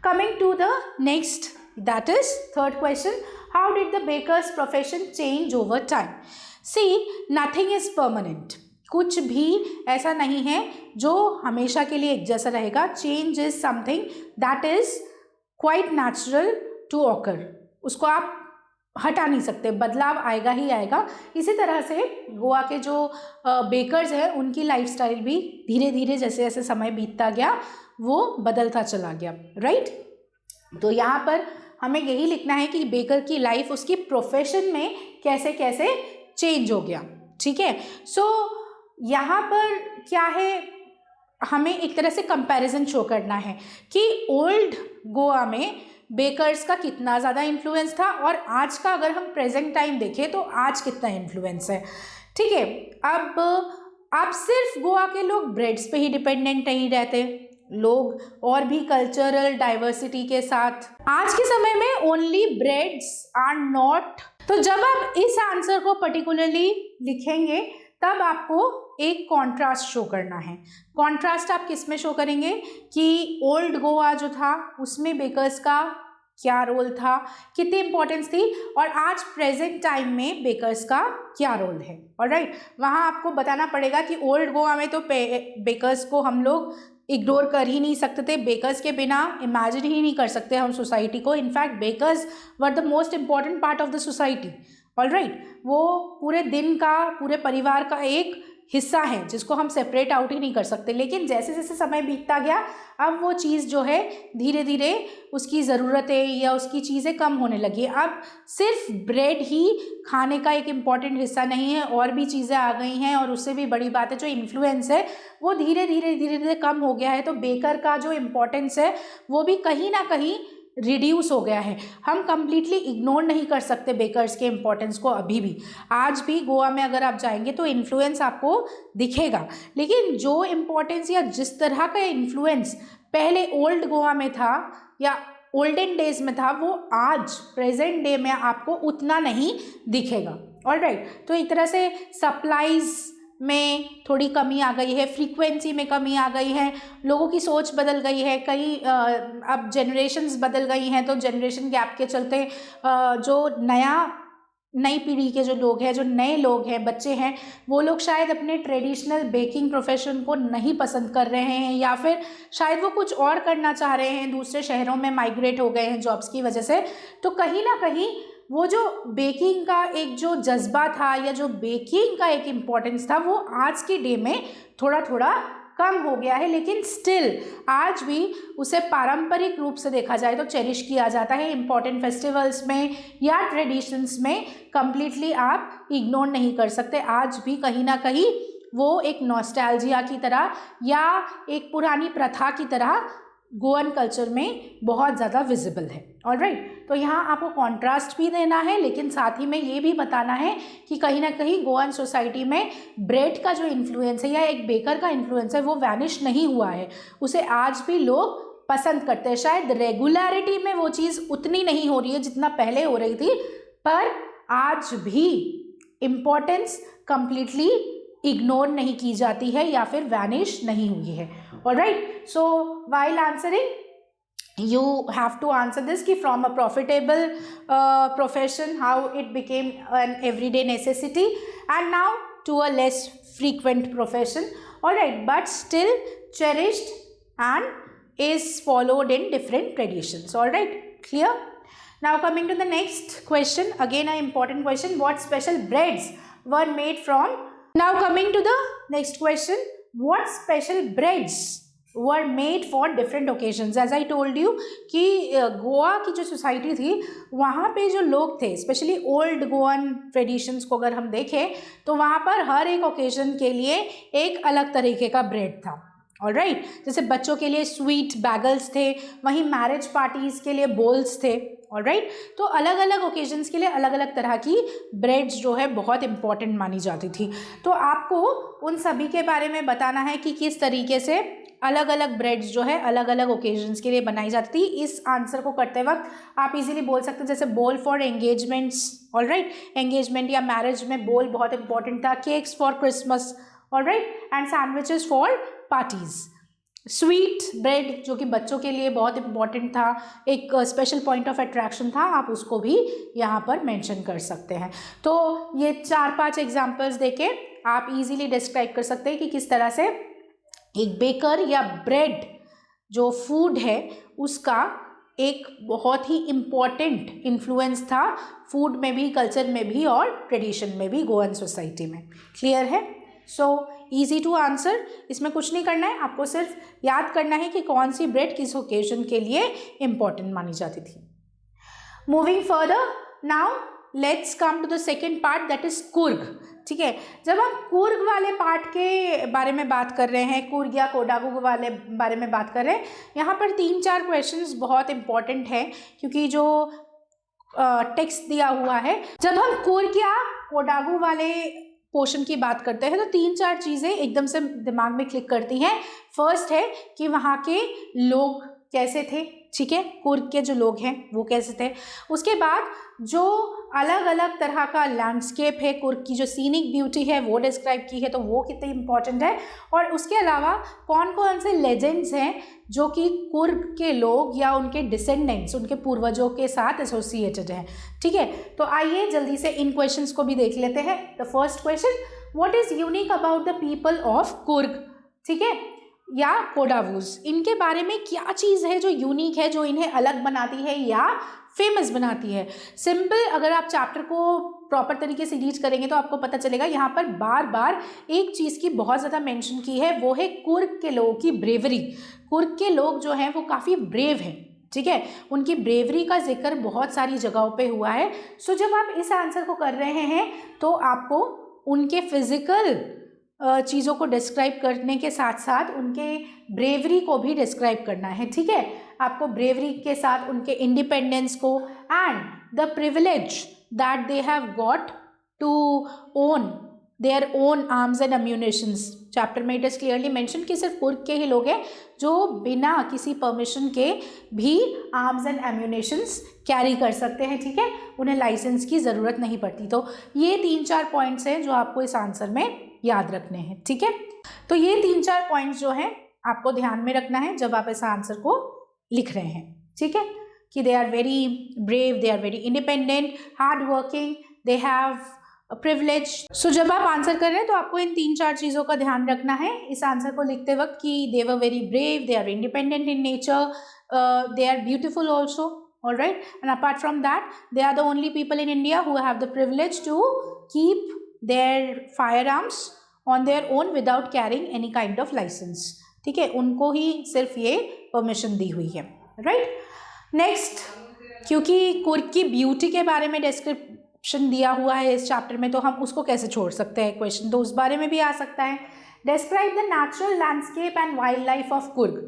Coming to the next, that is third question, how did the bakers profession change over time? See, nothing is permanent, कुछ भी ऐसा नहीं है जो हमेशा के लिए एक जैसा रहेगा। Change is something that is quite natural to occur, उसको आप हटा नहीं सकते, बदलाव आएगा ही आएगा। इसी तरह से गोवा के जो बेकर्स हैं उनकी लाइफस्टाइल भी धीरे धीरे जैसे जैसे समय बीतता गया वो बदलता चला गया, राइट। तो यहाँ पर हमें यही लिखना है कि बेकर की लाइफ उसकी प्रोफेशन में कैसे कैसे चेंज हो गया, ठीक है। सो यहाँ पर क्या है, हमें एक तरह से कंपैरिजन शो करना है कि ओल्ड गोवा में बेकर्स का कितना ज़्यादा इन्फ्लुएंस था और आज का अगर हम प्रेजेंट टाइम देखें तो आज कितना इन्फ्लुएंस है, ठीक है। अब आप सिर्फ गोवा के लोग ब्रेड्स पे ही डिपेंडेंट नहीं रहते, लोग और भी कल्चरल डाइवर्सिटी के साथ आज के समय में ओनली ब्रेड्स आर नॉट। तो जब आप इस आंसर को पर्टिकुलरली लिखेंगे तब आपको एक कॉन्ट्रास्ट शो करना है। कॉन्ट्रास्ट आप किस में शो करेंगे कि ओल्ड गोवा जो था उसमें बेकर्स का क्या रोल था, कितनी इंपॉर्टेंस थी, और आज प्रेजेंट टाइम में बेकर्स का क्या रोल है। ऑलराइट, वहाँ आपको बताना पड़ेगा कि ओल्ड गोवा में तो बेकर्स को हम लोग इग्नोर कर ही नहीं सकते थे, बेकर्स के बिना इमेजिन ही नहीं कर सकते हम सोसाइटी को। In fact bakers were the most important part of the society. Alright, वो पूरे दिन का, पूरे परिवार का एक हिस्सा है जिसको हम सेपरेट आउट ही नहीं कर सकते। लेकिन जैसे जैसे समय बीतता गया अब वो चीज़ जो है धीरे धीरे उसकी ज़रूरतें या उसकी चीज़ें कम होने लगी। अब सिर्फ ब्रेड ही खाने का एक इम्पॉर्टेंट हिस्सा नहीं है, और भी चीज़ें आ गई हैं, और उससे भी बड़ी बात है जो इन्फ्लुएंस है वो धीरे धीरे कम हो गया है। तो बेकर का जो इम्पोर्टेंस है वो भी कहीं ना कहीं रिड्यूस हो गया है। हम कंप्लीटली इग्नोर नहीं कर सकते बेकर्स के इम्पोर्टेंस को। अभी भी आज भी गोवा में अगर आप जाएंगे तो इन्फ्लुएंस आपको दिखेगा, लेकिन जो इम्पोर्टेंस या जिस तरह का इन्फ्लुएंस पहले ओल्ड गोवा में था या ओल्डन डेज में था वो आज प्रेजेंट डे में आपको उतना नहीं दिखेगा। ऑलराइट, तो एक तरह से सप्लाईज में थोड़ी कमी आ गई है, फ्रीक्वेंसी में कमी आ गई है, लोगों की सोच बदल गई है, कई अब जनरेशन्स बदल गई हैं। तो जनरेशन गैप के चलते जो नई पीढ़ी के जो लोग हैं, जो नए लोग हैं, बच्चे हैं, वो लोग शायद अपने ट्रेडिशनल बेकिंग प्रोफेशन को नहीं पसंद कर रहे हैं, या फिर शायद वो कुछ और करना चाह रहे हैं, दूसरे शहरों में माइग्रेट हो गए हैं जॉब्स की वजह से। तो कहीं ना कहीं वो जो बेकिंग का एक जो जज्बा था या जो बेकिंग का एक इम्पॉर्टेंस था वो आज की डे में थोड़ा थोड़ा कम हो गया है। लेकिन स्टिल आज भी उसे पारंपरिक रूप से देखा जाए तो चेरिश किया जाता है इम्पॉर्टेंट फेस्टिवल्स में या ट्रेडिशंस में। कंप्लीटली आप इग्नोर नहीं कर सकते। आज भी कहीं ना कहीं वो एक नॉस्टैल्जिया की तरह या एक पुरानी प्रथा की तरह गोवन कल्चर में बहुत ज़्यादा विजिबल है। ऑलराइट, तो यहाँ आपको कॉन्ट्रास्ट भी देना है, लेकिन साथ ही में ये भी बताना है कि कहीं ना कहीं गोवन सोसाइटी में ब्रेड का जो इन्फ्लुएंस है या एक बेकर का इन्फ्लुएंस है वो वैनिश नहीं हुआ है, उसे आज भी लोग पसंद करते हैं। शायद रेगुलरिटी में वो चीज़ उतनी नहीं हो रही है जितना पहले हो रही थी, पर आज भी इम्पोर्टेंस कंप्लीटली इग्नोर नहीं की जाती है या फिर वैनिश नहीं हुई है। Alright, so while answering you have to answer this कि from a profitable profession how it became an everyday necessity and now to a less frequent profession. Alright, but still cherished and is followed in different traditions. Alright, clear? Now coming to the next question, again an important question, what special breads were made from? Now coming to the next question, what special breads were made for different occasions? As I told you कि गोवा की जो society थी वहाँ पे जो लोग थे, specially old Goan traditions को अगर हम देखें तो वहाँ पर हर एक ओकेजन के लिए एक अलग तरीके का ब्रेड था। ऑलराइट, जैसे बच्चों के लिए स्वीट बैगल्स थे, वहीं मैरिज पार्टीज़ के लिए बोल्स थे। ऑलराइट, तो अलग अलग ओकेजन्स के लिए अलग अलग तरह की ब्रेड्स जो है बहुत इंपॉर्टेंट मानी जाती थी। तो आपको उन सभी के बारे में बताना है कि किस तरीके से अलग अलग ब्रेड्स जो है अलग अलग ओकेजन्स के लिए बनाई जाती थी। इस आंसर को करते वक्त आप इजीली बोल सकते हैं जैसे बोल फॉर एंगेजमेंट्स। ऑलराइट, एंगेजमेंट या मैरिज में बोल बहुत इंपॉर्टेंट था। Cakes for Christmas, alright, and sandwiches for parties. Sweet bread जो कि बच्चों के लिए बहुत इंपॉर्टेंट था, एक स्पेशल पॉइंट ऑफ अट्रैक्शन था, आप उसको भी यहाँ पर मेंशन कर सकते हैं। तो ये 4-5 एग्जांपल्स देके आप इजीली डिस्क्राइब कर सकते हैं कि किस तरह से एक बेकर या ब्रेड जो फूड है उसका एक बहुत ही इम्पॉर्टेंट इन्फ्लुएंस था फूड में भी, कल्चर में भी और ट्रेडिशन में भी गोवन सोसाइटी में। क्लियर है? सो ईजी टू आंसर, इसमें कुछ नहीं करना है, आपको सिर्फ याद करना है कि कौन सी ब्रेड किस ओकेजन के लिए इम्पॉर्टेंट मानी जाती थी। Moving further, now let's come to the second part, that is Coorg. ठीक है, जब हम कुर्ग वाले पार्ट के बारे में बात कर रहे हैं, कुर्ग या कोडागू वाले बारे में बात कर रहे हैं, यहाँ पर 3-4 क्वेश्चंस बहुत इंपॉर्टेंट हैं, क्योंकि जो टेक्स्ट दिया हुआ है, जब हम कुर्ग या कोडागू वाले पोर्शन की बात करते हैं तो 3-4 चीज़ें एकदम से दिमाग में क्लिक करती हैं। फर्स्ट है कि वहाँ के लोग कैसे थे, ठीक है, कुर्ग के जो लोग हैं वो कैसे थे। उसके बाद जो अलग अलग तरह का लैंडस्केप है, कुर्ग की जो सीनिक ब्यूटी है वो डिस्क्राइब की है, तो वो कितनी इंपॉर्टेंट है। और उसके अलावा कौन कौन से लेजेंड्स हैं जो कि कुर्ग के लोग या उनके डिसेंडेंट्स, उनके पूर्वजों के साथ एसोसिएटेड हैं। ठीक है, तो आइए जल्दी से इन क्वेश्चंस को भी देख लेते हैं। The first question, what is unique about the people of Coorg, ठीक है, या कोडावूज, इनके बारे में क्या चीज़ है जो यूनिक है, जो इन्हें अलग बनाती है या फेमस बनाती है। सिंपल, अगर आप चैप्टर को प्रॉपर तरीके से रीड करेंगे तो आपको पता चलेगा यहाँ पर बार बार एक चीज़ की बहुत ज़्यादा मेंशन की है, वो है कुर्ग के लोगों की ब्रेवरी। कुर्ग के लोग जो हैं वो काफ़ी ब्रेव हैं, ठीक है, उनकी ब्रेवरी का जिक्र बहुत सारी जगहों पे हुआ है। सो जब आप इस आंसर को कर रहे हैं तो आपको उनके फिजिकल चीज़ों को डिस्क्राइब करने के साथ साथ उनके ब्रेवरी को भी डिस्क्राइब करना है। ठीक है, आपको ब्रेवरी के साथ उनके इंडिपेंडेंस को and the privilege that they have got to own their own arms and ammunitions. Chapter में इट इज़ क्लियरली मेंशन कि सिर्फ कुर्ग के ही लोग हैं जो बिना किसी परमिशन के भी आर्म्स एंड एम्यूनिशंस कैरी कर सकते हैं। ठीक है, उन्हें लाइसेंस की ज़रूरत नहीं पड़ती। तो ये 3-4 पॉइंट्स हैं जो आपको इस आंसर में याद रखने हैं। ठीक है, तो ये 3-4 पॉइंट्स जो हैं आपको ध्यान में रखना है जब आप इस आंसर को लिख रहे हैं। ठीक है, कि they are very brave, they are very independent, hard working, they have a privilege. So जब आप आंसर कर रहे हैं तो आपको इन 3-4 चीज़ों का ध्यान रखना है इस आंसर को लिखते वक्त, कि they were very brave, they are independent in nature, they are beautiful also, all right, and apart from that they are the only people in India who have the privilege to keep their firearms on their own without carrying any kind of license। ठीक है, उनको ही सिर्फ ये permission दी हुई है, right. Next, क्योंकि कुर्ग की beauty के बारे में डिस्क्रिप्शन दिया हुआ है इस चैप्टर में, तो हम उसको कैसे छोड़ सकते हैं, क्वेश्चन तो उस बारे में भी आ सकता है। Describe the natural landscape and wild life of Coorg.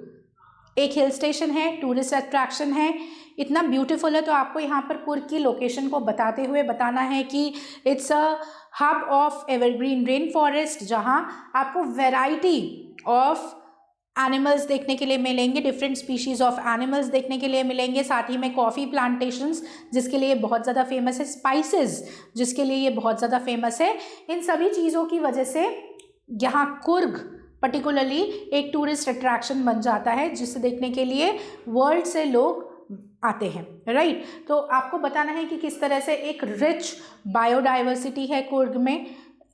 एक हिल स्टेशन है, टूरिस्ट अट्रैक्शन है, इतना ब्यूटीफुल है, तो आपको यहाँ पर कुर्ग की लोकेशन को बताते हुए बताना है कि it's a hub of evergreen rain forest, जहाँ आपको वैरायटी ऑफ एनिमल्स देखने के लिए मिलेंगे, डिफरेंट स्पीशीज़ ऑफ एनिमल्स देखने के लिए मिलेंगे, साथ ही में कॉफ़ी प्लांटेशंस जिसके लिए बहुत ज़्यादा फेमस है, स्पाइसेस जिसके लिए ये बहुत ज़्यादा फेमस है। इन सभी चीज़ों की वजह से यहाँ कुर्ग पर्टिकुलरली एक टूरिस्ट अट्रैक्शन बन जाता है, जिसे देखने के लिए वर्ल्ड से लोग आते हैं, राइट। तो आपको बताना है कि किस तरह से एक रिच बायोडाइवर्सिटी है कुर्ग में,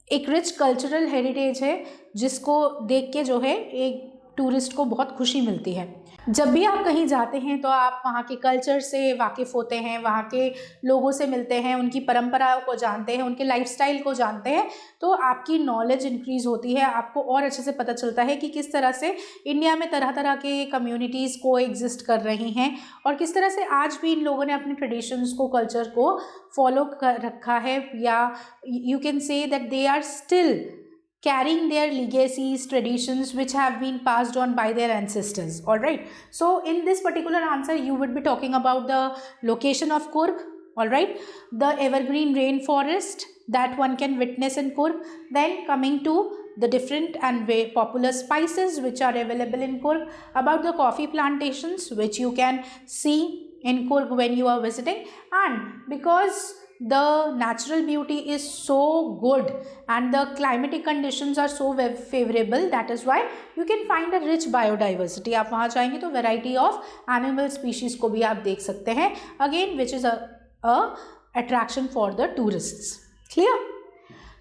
एक रिच कल्चरल हेरिटेज है, जिसको देख के जो है एक टूरिस्ट को बहुत खुशी मिलती है। जब भी आप कहीं जाते हैं तो आप वहाँ के कल्चर से वाकिफ़ होते हैं, वहाँ के लोगों से मिलते हैं, उनकी परंपराओं को जानते हैं, उनके लाइफस्टाइल को जानते हैं, तो आपकी नॉलेज इंक्रीज़ होती है। आपको और अच्छे से पता चलता है कि किस तरह से इंडिया में तरह तरह के कम्युनिटीज़ को एग्जिस्ट कर रही हैं और किस तरह से आज भी इन लोगों ने अपने ट्रेडिशंस को, कल्चर को फॉलो कर रखा है, या you can say that they are still carrying their legacies, traditions which have been passed on by their ancestors, all right. So in this particular answer you would be talking about the location of Coorg, all right, the evergreen rainforest that one can witness in Coorg, then coming to the different and very popular spices which are available in Coorg, about the coffee plantations which you can see in Coorg when you are visiting, and because the natural beauty is so good and the climatic conditions are so favorable, that is why you can find a rich biodiversity। आप वहाँ जाएंगे तो variety of animal species को भी आप देख सकते हैं, again which is a attraction for the tourists। Clear?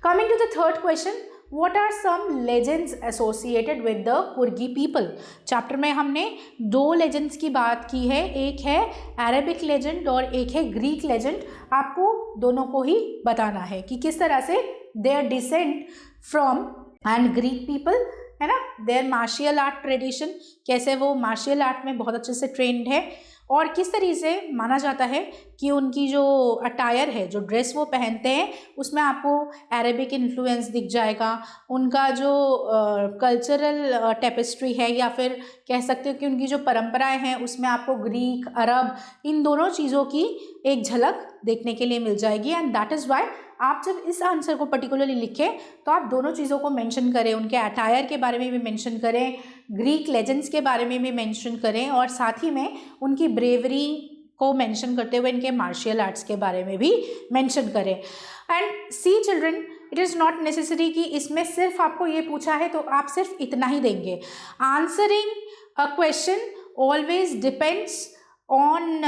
Coming to the third question, what are some legends associated with the Coorgi people. Chapter में हमने 2 लेजेंड्स की बात की है, एक है अरेबिक लेजेंड और एक है ग्रीक लेजेंड। आपको दोनों को ही बताना है कि किस तरह से they are descent from and Greek people, है ना, देयर मार्शियल आर्ट ट्रेडिशन, कैसे वो मार्शियल आर्ट में बहुत अच्छे से ट्रेंड है और किस तरीके से माना जाता है कि उनकी जो अटायर है, जो ड्रेस वो पहनते हैं, उसमें आपको अरेबिक इन्फ्लुएंस दिख जाएगा। उनका जो कल्चरल टेपेस्ट्री है या फिर कह सकते हो कि उनकी जो परंपराएं हैं उसमें आपको ग्रीक, अरब, इन दोनों चीज़ों की एक झलक देखने के लिए मिल जाएगी। एंड दैट इज़ वाई आप जब इस आंसर को पर्टिकुलरली लिखें तो आप दोनों चीज़ों को मेंशन करें, उनके अटायर के बारे में भी मेंशन करें, ग्रीक लेजेंड्स के बारे में भी मेंशन करें और साथ ही में उनकी ब्रेवरी को मेंशन करते हुए इनके मार्शियल आर्ट्स के बारे में भी मेंशन करें। And see children, it is not necessary कि इसमें सिर्फ आपको ये पूछा है तो आप सिर्फ इतना ही देंगे। Answering a question always depends on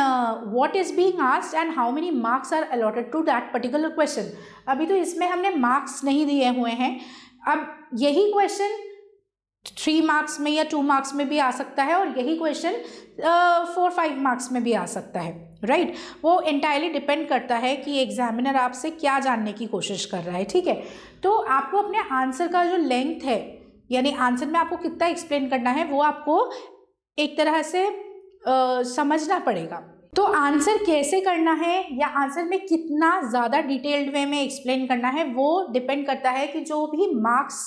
what is being asked and how many marks are allotted to that particular question। अभी तो इसमें हमने मार्क्स नहीं दिए हुए हैं। अब यही क्वेश्चन 3 मार्क्स में या 2 मार्क्स में भी आ सकता है और यही क्वेश्चन 4-5 मार्क्स में भी आ सकता है, राइट। वो एंटायरली डिपेंड करता है कि एग्जामिनर आपसे क्या जानने की कोशिश कर रहा है, ठीक है। तो आपको अपने आंसर का जो लेंथ है, यानी आंसर में आपको कितना एक्सप्लेन करना है, वो आपको एक तरह से समझना पड़ेगा। तो आंसर कैसे करना है या आंसर में कितना ज़्यादा डिटेल्ड वे में एक्सप्लेन करना है वो डिपेंड करता है कि जो भी मार्क्स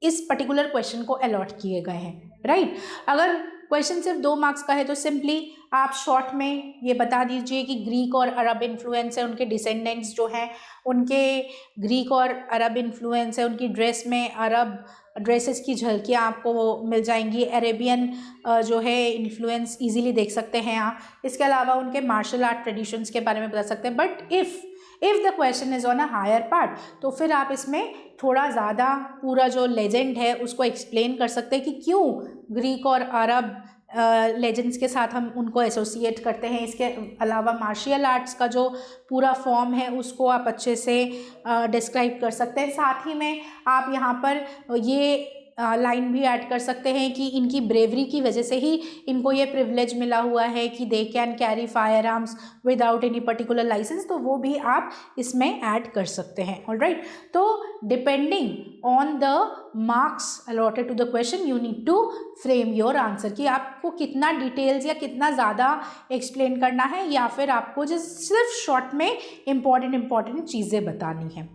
इस पर्टिकुलर क्वेश्चन को अलॉट किए गए हैं, राइट। अगर क्वेश्चन सिर्फ 2 मार्क्स का है तो सिंपली आप शॉर्ट में ये बता दीजिए कि ग्रीक और अरब इन्फ्लुएंस है, उनके डिसेंडेंट्स जो हैं उनके ग्रीक और अरब इन्फ्लुएंस है, उनकी ड्रेस में अरब ड्रेसेस की झलकियाँ आपको मिल जाएंगी, अरेबियन जो है इन्फ्लुएंस इजीली देख सकते हैं आप। इसके अलावा उनके मार्शल आर्ट ट्रेडिशंस के बारे में बता सकते हैं। But if the question is on a higher part तो फिर आप इसमें थोड़ा ज़्यादा पूरा जो लेजेंड है उसको एक्सप्लेन कर सकते हैं कि क्यों ग्रीक और अरब लेजेंड्स के साथ हम उनको एसोसिएट करते हैं। इसके अलावा मार्शियल आर्ट्स का जो पूरा फॉर्म है उसको आप अच्छे से डिस्क्राइब कर सकते हैं। साथ ही में आप यहाँ पर ये लाइन भी ऐड कर सकते हैं कि इनकी ब्रेवरी की वजह से ही इनको ये प्रिविलेज मिला हुआ है कि they can carry firearms without any particular licence, तो वो भी आप इसमें ऐड कर सकते हैं। ऑलराइट, तो depending on the marks allotted to the question you need to frame your answer, कि आपको कितना डिटेल्स या कितना ज़्यादा एक्सप्लेन करना है या फिर आपको जस्ट सिर्फ शॉर्ट में इम्पॉर्टेंट चीज़ें बतानी है।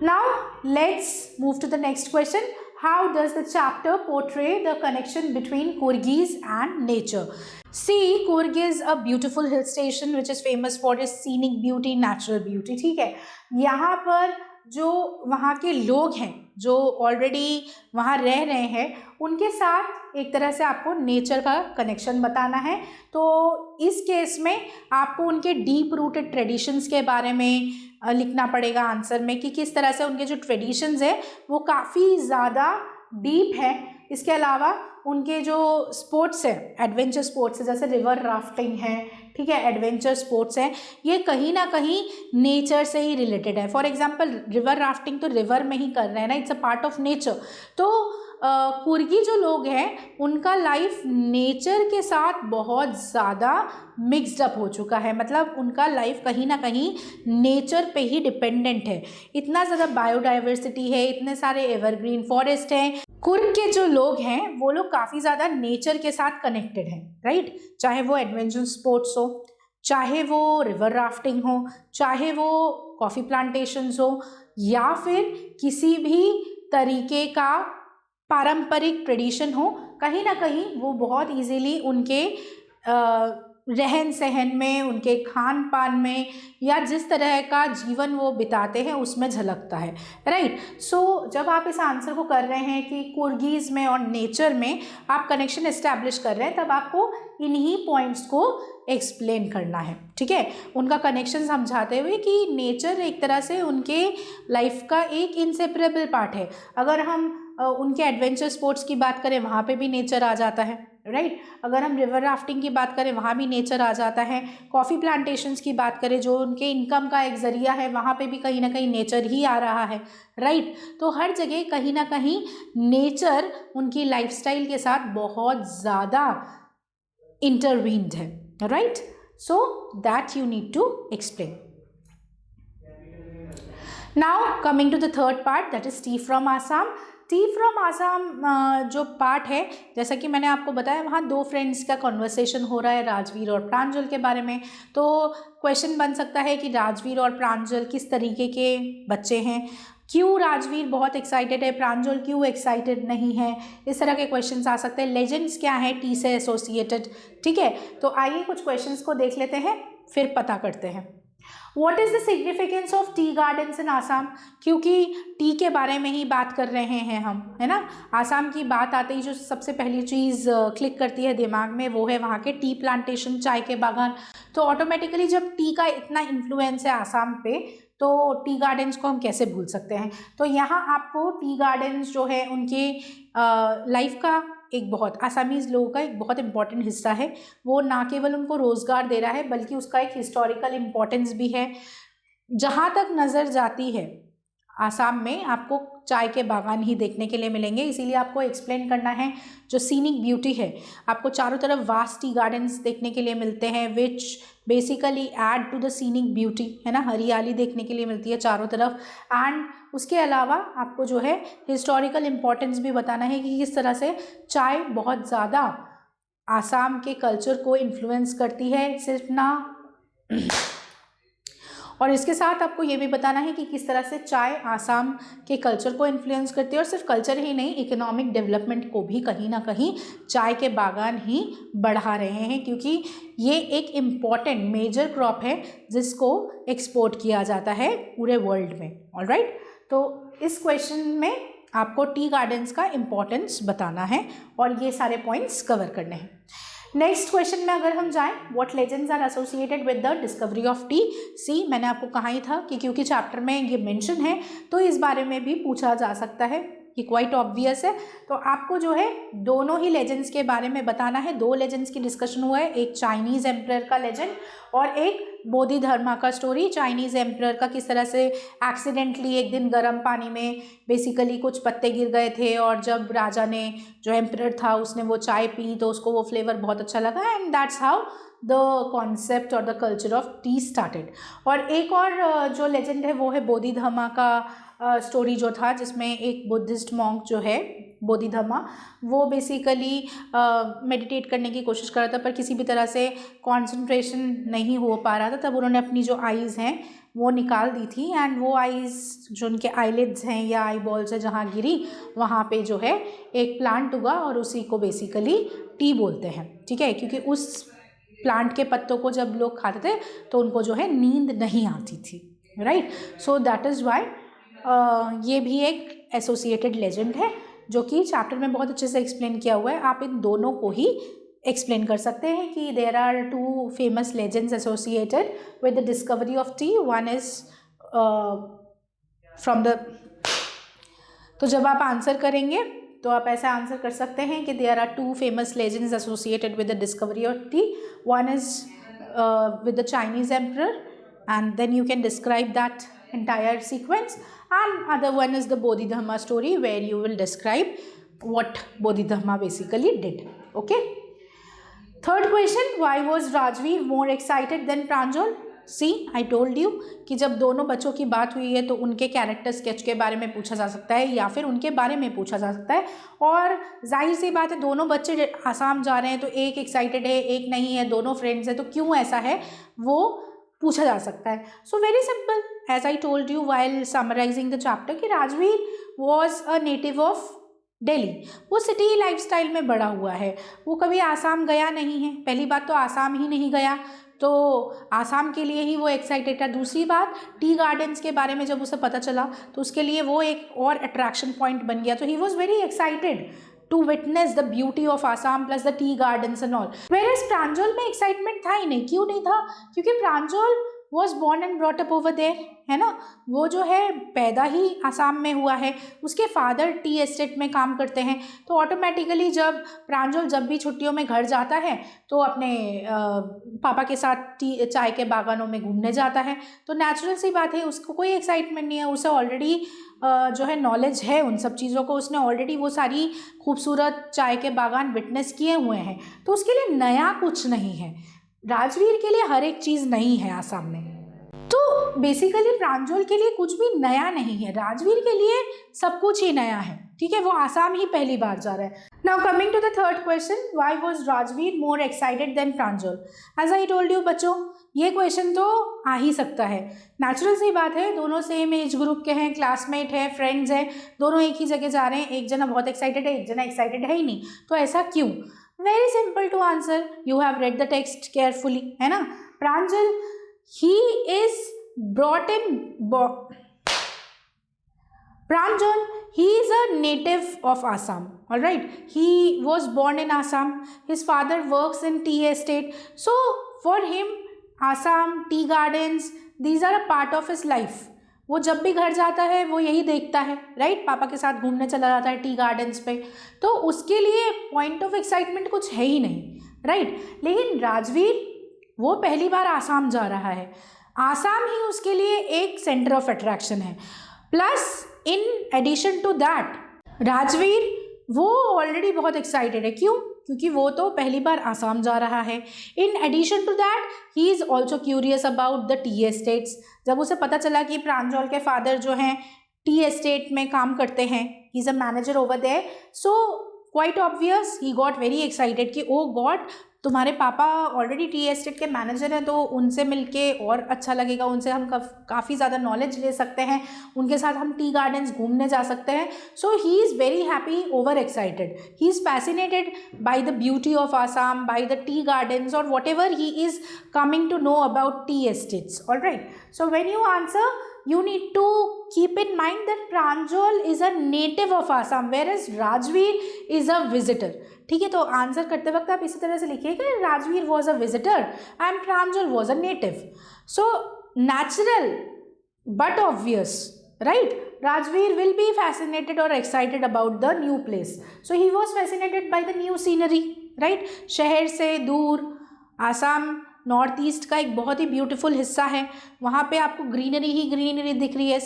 Now let's move to the next question. How does the chapter portray the connection between Coorgis and nature? See, Coorg is a beautiful hill station which is famous for its scenic beauty, natural beauty. ठीक है, यहाँ पर जो वहाँ के लोग हैं जो ऑलरेडी वहाँ रह रहे हैं उनके साथ एक तरह से आपको नेचर का कनेक्शन बताना है। तो इस केस में आपको उनके डीप रूटेड ट्रेडिशंस के बारे में लिखना पड़ेगा आंसर में कि किस तरह से उनके जो ट्रेडिशंस है वो काफ़ी ज़्यादा डीप है। इसके अलावा उनके जो स्पोर्ट्स है, एडवेंचर स्पोर्ट्स है, जैसे रिवर राफ्टिंग है, ठीक है, एडवेंचर स्पोर्ट्स है, ये कहीं ना कहीं नेचर से ही रिलेटेड है। फॉर एग्जांपल रिवर राफ्टिंग तो रिवर में ही कर रहे हैं ना, it's a part of nature. तो कुर्गी जो लोग हैं उनका लाइफ नेचर के साथ बहुत ज़्यादा मिक्सड अप हो चुका है, मतलब उनका लाइफ कहीं ना कहीं नेचर पे ही डिपेंडेंट है। इतना ज़्यादा बायोडाइवर्सिटी है, इतने सारे एवरग्रीन फॉरेस्ट हैं। कुर्ग के जो लोग हैं वो लोग काफ़ी ज़्यादा नेचर के साथ कनेक्टेड हैं, राइट। चाहे वो एडवेंचर स्पोर्ट्स हो, चाहे वो रिवर राफ्टिंग हो, चाहे वो कॉफ़ी प्लांटेशंस हो, या फिर किसी भी तरीके का पारंपरिक ट्रेडिशन हो, कहीं ना कहीं वो बहुत इजीली उनके रहन सहन में, उनके खान पान में या जिस तरह का जीवन वो बिताते हैं उसमें झलकता है, राइट। सो जब आप इस आंसर को कर रहे हैं कि कुर्गीज में और नेचर में आप कनेक्शन एस्टैब्लिश कर रहे हैं, तब आपको इन्हीं पॉइंट्स को एक्सप्लेन करना है, ठीक है, उनका कनेक्शन समझाते हुए कि नेचर एक तरह से उनके लाइफ का एक इनसेपरेबल पार्ट है। अगर हम उनके एडवेंचर स्पोर्ट्स की बात करें वहाँ पे भी नेचर आ जाता है, राइट। अगर हम रिवर राफ्टिंग की बात करें वहाँ भी नेचर आ जाता है। कॉफ़ी प्लांटेशंस की बात करें जो उनके इनकम का एक ज़रिया है, वहाँ पे भी कहीं ना कहीं नेचर ही आ रहा है, राइट। तो हर जगह कहीं ना कहीं नेचर उनकी लाइफस्टाइल के साथ बहुत ज़्यादा इंटरवीन्ड है, right. So that you need to explain. Now coming to the third part, that is tea from Assam. Tea from Assam जो पार्ट है, जैसा कि मैंने आपको बताया, वहाँ दो फ्रेंड्स का कॉन्वर्सेशन हो रहा है राजवीर और प्रांजल के बारे में। तो क्वेश्चन बन सकता है कि राजवीर और प्रांजल किस तरीके के बच्चे हैं, क्यों राजवीर बहुत एक्साइटेड है, प्रांजल क्यों एक्साइटेड नहीं है, इस तरह के क्वेश्चंस आ सकते हैं। लेजेंड्स क्या है टी से एसोसिएटेड, ठीक है। तो आइए कुछ क्वेश्चंस को देख लेते हैं, फिर पता करते हैं। What is the significance of tea gardens in Assam? क्योंकि टी के बारे में ही बात कर रहे हैं हम, है ना। आसाम की बात आते ही जो सबसे पहली चीज़ क्लिक करती है दिमाग में वो है वहाँ के टी प्लांटेशन, चाय के बागान। तो ऑटोमेटिकली जब टी का इतना इन्फ्लुएंस है आसाम पे, तो टी गार्डन्स को हम कैसे भूल सकते हैं। तो यहाँ आपको टी गार्डन्स जो है उनके लाइफ का एक बहुत, आसामीज़ लोगों का एक बहुत इंपॉर्टेंट हिस्सा है। वो ना केवल उनको रोज़गार दे रहा है बल्कि उसका एक हिस्टोरिकल इम्पोर्टेंस भी है। जहाँ तक नज़र जाती है आसाम में आपको चाय के बागान ही देखने के लिए मिलेंगे, इसीलिए आपको एक्सप्लेन करना है जो सीनिक ब्यूटी है। आपको चारों तरफ वास्ट टी गार्डन्स देखने के लिए मिलते हैं which basically add to the scenic beauty, है ना। हरियाली देखने के लिए मिलती है चारों तरफ। एंड उसके अलावा आपको जो है हिस्टोरिकल इम्पोर्टेंस भी बताना है कि किस तरह से चाय बहुत ज़्यादा आसाम के कल्चर को इन्फ्लुएंस करती है, सिर्फ ना और इसके साथ आपको ये भी बताना है कि किस तरह से चाय आसाम के कल्चर को इन्फ्लुएंस करती है। और सिर्फ कल्चर ही नहीं, इकोनॉमिक डेवलपमेंट को भी कहीं ना कहीं चाय के बागान ही बढ़ा रहे हैं, क्योंकि ये एक इम्पॉर्टेंट मेजर क्रॉप है जिसको एक्सपोर्ट किया जाता है पूरे वर्ल्ड में। ऑलराइट, तो इस क्वेश्चन में आपको टी गार्डन्स का इम्पोर्टेंस बताना है और ये सारे पॉइंट्स कवर करने हैं। नेक्स्ट क्वेश्चन में अगर हम जाएं, what legends are associated with the discovery of tea. See, मैंने आपको कहा ही था कि क्योंकि चैप्टर में ये मेंशन है तो इस बारे में भी पूछा जा सकता है, कि क्वाइट ऑब्वियस है। तो आपको जो है दोनों ही लेजेंड्स के बारे में बताना है। दो लेजेंड्स की डिस्कशन हुआ है, एक चाइनीज़ एम्परर का लेजेंड और एक बोधि धर्मा का स्टोरी। चाइनीज़ एम्परर का किस तरह से एक्सीडेंटली एक दिन गर्म पानी में बेसिकली कुछ पत्ते गिर गए थे और जब राजा ने, जो एम्परर था, उसने वो चाय पी तो उसको वो फ्लेवर बहुत अच्छा लगा, and that's how the concept और the culture of tea started. और एक और जो लेजेंड है वो है बोधि धर्मा का स्टोरी जो था, जिसमें एक बुद्धिस्ट मॉन्क जो है बोधि धर्मा, वो बेसिकली मेडिटेट करने की कोशिश कर रहा था पर किसी भी तरह से कंसंट्रेशन नहीं हो पा रहा था। तब उन्होंने अपनी जो आईज़ हैं वो निकाल दी थी, एंड वो आईज़ जो उनके आईलिड्स हैं या आई बॉल्स है जहाँ गिरी वहाँ पे जो है एक प्लांट उगा और उसी को बेसिकली टी बोलते हैं, ठीक है। क्योंकि उस प्लांट के पत्तों को जब लोग खाते थे तो उनको जो है नींद नहीं आती थी, right. So that is Y ये भी एक एसोसिएटेड लेजेंड है जो कि चैप्टर में बहुत अच्छे से एक्सप्लेन किया हुआ है। आप इन दोनों को ही एक्सप्लेन कर सकते हैं कि there are two famous legends associated with the discovery of tea. One is from the, तो जब आप आंसर करेंगे तो आप ऐसा आंसर कर सकते हैं कि there are two famous legends associated with the discovery of tea. One is with the Chinese emperor and then you can describe that entire sequence, and other one is the Bodhidharma story where you will describe what Bodhidharma basically did. Okay, third question, why was Rajveer more excited than Pranjal? See, I told you कि जब दोनों बच्चों की बात हुई है तो उनके कैरेक्टर स्केच के बारे में पूछा जा सकता है या फिर उनके बारे में पूछा जा सकता है। और जाहिर सी बात है दोनों बच्चे आसाम जा रहे हैं तो एक एक्साइटेड है एक नहीं है, दोनों फ्रेंड्स हैं, तो क्यों ऐसा है वो पूछा जा सकता है। So very simple, as I told you while summarising the chapter, कि Rajvir was a native of Delhi. वो सिटी लाइफस्टाइल में बड़ा हुआ है, वो कभी आसाम गया नहीं है। पहली बात तो आसाम ही नहीं गया, तो आसाम के लिए ही वो एक्साइटेड था। दूसरी बात, टी गार्डन्स के बारे में जब उसे पता चला तो उसके लिए वो एक और अट्रैक्शन पॉइंट बन गया। तो he was very excited to witness the beauty of Assam plus the tea gardens and all. Whereas Pranjol में एक्साइटमेंट था ही नहीं। क्यों नहीं था? क्योंकि Pranjol was born and brought up over there, है ना, वो जो है पैदा ही आसाम में हुआ है, उसके फादर टी एस्टेट में काम करते हैं, तो ऑटोमेटिकली जब प्रांजल जब भी छुट्टियों में घर जाता है तो अपने पापा के साथ चाय के बागानों में घूमने जाता है, तो नेचुरल सी बात है, उसको कोई एक्साइटमेंट नहीं है, उसे ऑलरेडी जो है नॉलेज है उन सब चीज़ों को, उसने ऑलरेडी वो सारी खूबसूरत चाय के बागान विटनेस किए हुए हैं, तो उसके लिए नया कुछ नहीं है। राजवीर के लिए हर एक चीज़ नई है आसाम में, तो बेसिकली प्रांजल के लिए कुछ भी नया नहीं है, राजवीर के लिए सब कुछ ही नया है, ठीक है, वो आसाम ही पहली बार जा रहा है। Now coming to the third question, why was Rajveer more excited than Pranjal? As I told you बच्चों, ये क्वेश्चन तो आ ही सकता है, नेचुरल सी बात है, दोनों सेम एज ग्रुप के हैं, क्लासमेट है, फ्रेंड्स हैं, दोनों एक ही जगह जा रहे हैं, एक जना बहुत एक्साइटेड है, एक जना एक्साइटेड है ही नहीं, तो ऐसा क्यों? Very simple to answer, you have read the text carefully, है ना। प्रांजल he is brought in Pranjal, he is a native of Assam, all right, he was born in Assam, his father works in tea estate, so for him Assam, tea gardens, these are a part of his life, वो जब भी घर जाता है वो यही देखता है, राइट, पापा के साथ घूमने चला जाता है टी गार्डन्स पे, तो उसके लिए पॉइंट ऑफ एक्साइटमेंट कुछ है ही नहीं, राइट। लेकिन राजवीर वो पहली बार आसाम जा रहा है, आसाम ही उसके लिए एक सेंटर ऑफ अट्रैक्शन है, plus in addition to that Rajveer वो ऑलरेडी बहुत एक्साइटेड है, क्यों? क्योंकि वो तो पहली बार आसाम जा रहा है। In addition to that he is also curious about the tea estates, जब उसे पता चला कि प्रांजल के फादर जो हैं टी एस्टेट में काम करते हैं, he is a manager over there, so quite obvious he got very excited कि ओ गॉड, तुम्हारे पापा ऑलरेडी टी एस्टेट के मैनेजर हैं, तो उनसे मिलके और अच्छा लगेगा, उनसे हम काफ़ी ज़्यादा नॉलेज ले सकते हैं, उनके साथ हम टी गार्डन्स घूमने जा सकते हैं, so he is very happy, over excited, he is fascinated by the beauty of Assam, by the tea gardens और whatever he is coming to know about tea estates, all right. So when you answer, you need to keep in mind that Pranjal is a native of Assam, whereas Rajveer is a visitor, ठीक है, तो answer करते वक्त आप इसी तरह से लिखिएगा, Rajveer was a visitor and Pranjal was a native, so natural but obvious, right, Rajveer will be fascinated or excited about the new place, so he was fascinated by the new scenery, right, शहर से दूर Assam north east का एक बहुत ही beautiful हिस्सा है, वहाँ पे आपको ग्रीनरी ही ग्रीनरी दिख रही है,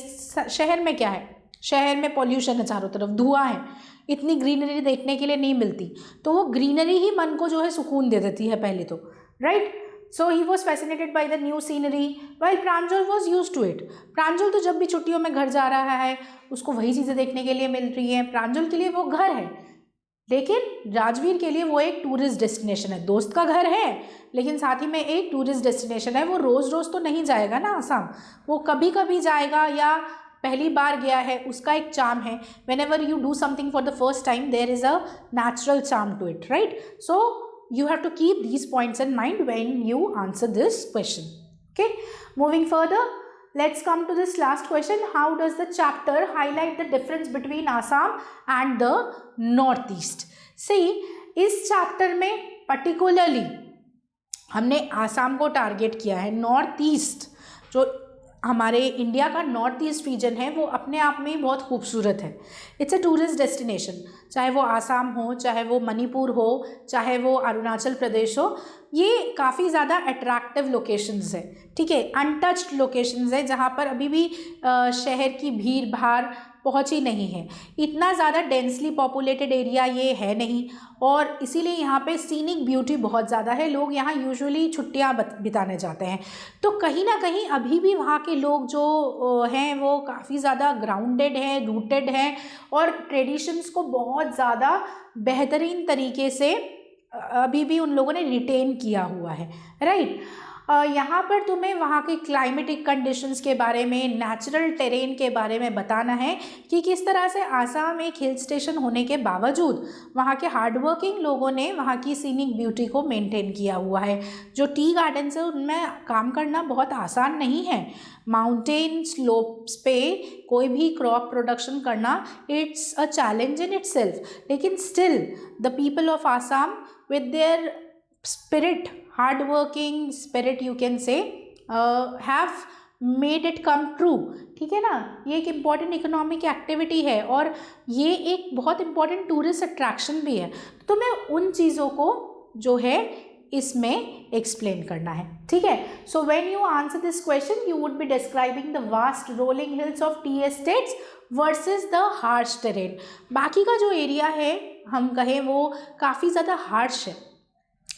शहर में क्या है, शहर में पॉल्यूशन है, चारों तरफ धुआं है, इतनी ग्रीनरी देखने के लिए नहीं मिलती, तो वो ग्रीनरी ही मन को जो है सुकून दे देती है पहले तो, right. So he was fascinated by the new scenery while Pranjol was use to it, Pranjol तो जब भी छुट्टियों में घर जा रहा है उसको वही चीज़ें देखने के लिए मिल रही हैं, प्रांजल के लिए वो घर है, लेकिन राजवीर के लिए वो एक टूरिस्ट डेस्टिनेशन है, दोस्त का घर है लेकिन साथ ही में एक टूरिस्ट डेस्टिनेशन है, वो रोज़ रोज़ तो नहीं जाएगा ना आसाम, वो कभी कभी जाएगा या पहली बार गया है, उसका एक चार्म है, whenever you do something for the first time there is a natural charm to it, right. So you have to keep these points in mind when you answer this question, okay. Moving further, let's come to this last question, how does the chapter highlight the difference between Assam and the Northeast? See, इस chapter में particularly हमने आसाम को target किया है, north east जो हमारे India का north east region है वो अपने आप में ही बहुत खूबसूरत है, इट्स अ टूरिस्ट डेस्टिनेशन, चाहे वो आसाम हो, चाहे वो मणिपुर हो, चाहे वो अरुणाचल प्रदेश हो, ये काफ़ी ज़्यादा अट्रैक्टिव लोकेशंस है, ठीक है, अनटच्ड लोकेशंस है जहाँ पर अभी भी शहर की भीड़ भाड़ पहुँची नहीं है, इतना ज़्यादा डेंसली पॉपुलेटेड एरिया ये है नहीं, और इसीलिए यहाँ पे सीनिक ब्यूटी बहुत ज़्यादा है, लोग यहाँ यूजुअली छुट्टियाँ बिताने जाते हैं, तो कहीं ना कहीं अभी भी वहाँ के लोग जो हैं वो काफ़ी ज़्यादा ग्राउंडेड हैं, रूटेड हैं और ट्रेडिशंस को बहुत ज़्यादा बेहतरीन तरीके से अभी भी उन लोगों ने रिटेन किया हुआ है, राइट। यहाँ पर तुम्हें वहाँ के क्लाइमेटिक कंडीशंस के बारे में, नेचुरल टेरेन के बारे में बताना है कि किस तरह से आसाम एक हिल स्टेशन होने के बावजूद वहाँ के हार्डवर्किंग लोगों ने वहाँ की सीनिक ब्यूटी को मेंटेन किया हुआ है। जो टी गार्डन्स है उनमें काम करना बहुत आसान नहीं है, माउंटेन स्लोप्स पे कोई भी क्रॉप प्रोडक्शन करना it's a challenge in itself, लेकिन still the people of Assam with their spirit, hard working spirit you can say, have made it come true, ठीक है ना। ये एक इम्पॉर्टेंट इकोनॉमिक एक्टिविटी है और ये एक बहुत इम्पॉर्टेंट टूरिस्ट अट्रैक्शन भी है। तो मैं उन चीज़ों को जो है इसमें एक्सप्लेन करना है, ठीक है। सो when you answer this question you would B describing the vast rolling hills of T estates versus the harsh terrain. बाकी का जो एरिया है हम कहें वो काफ़ी ज़्यादा हार्श है,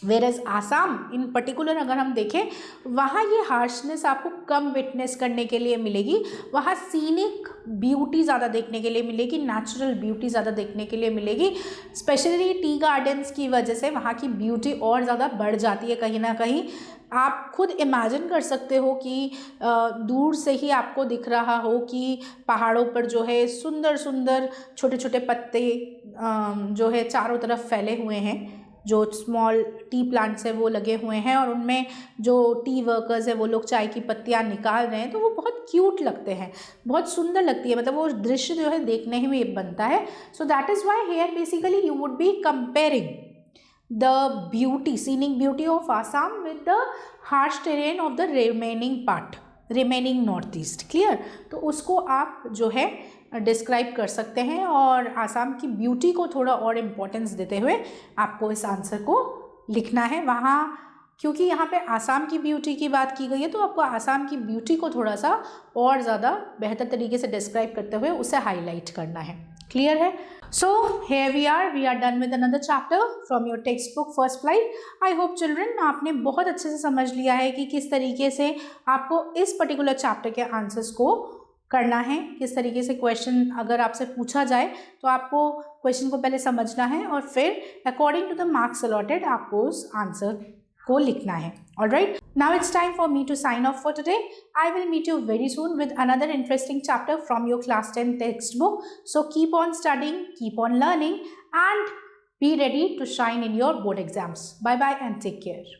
वेरएज आसाम इन पर्टिकुलर अगर हम देखें वहाँ ये हार्शनेस आपको कम विटनेस करने के लिए मिलेगी। वहाँ सीनिक ब्यूटी ज़्यादा देखने के लिए मिलेगी, नेचुरल ब्यूटी ज़्यादा देखने के लिए मिलेगी। स्पेशली टी गार्डन्स की वजह से वहाँ की ब्यूटी और ज़्यादा बढ़ जाती है कहीं ना कहीं। आप खुद इमेजिन कर सकते हो कि दूर से ही आपको दिख रहा हो कि पहाड़ों पर जो है सुंदर सुंदर छोटे छोटे पत्ते जो है चारों तरफ फैले हुए हैं, जो स्मॉल टी प्लांट्स है वो लगे हुए हैं और उनमें जो टी वर्कर्स है वो लोग चाय की पत्तियां निकाल रहे हैं, तो वो बहुत क्यूट लगते हैं, बहुत सुंदर लगती है, मतलब वो दृश्य जो है देखने ही में बनता है। So that is why here basically you would be comparing the beauty, scenic beauty of Assam with the harsh terrain of the remaining north east. Clear? तो उसको आप जो है डिस्क्राइब कर सकते हैं और आसाम की ब्यूटी को थोड़ा और इम्पोर्टेंस देते हुए आपको इस आंसर को लिखना है। वहाँ क्योंकि यहाँ पे आसाम की ब्यूटी की बात की गई है तो आपको आसाम की ब्यूटी को थोड़ा सा और ज़्यादा बेहतर तरीके से डिस्क्राइब करते हुए उसे हाईलाइट करना है। क्लियर है? सो here we are done with another chapter from your textbook First Flight. I hope children आपने बहुत अच्छे से समझ लिया है कि किस तरीके से आपको इस पर्टिकुलर चैप्टर के आंसर्स को करना है, किस तरीके से क्वेश्चन अगर आपसे पूछा जाए तो आपको क्वेश्चन को पहले समझना है और फिर according to the marks allotted आपको उस आंसर को लिखना है। Alright, now it's time for me to sign off for today. I will meet you very soon with another interesting chapter from your class 10 text book. So keep on studying, keep on learning and be ready to shine in your board exams. Bye bye and take care.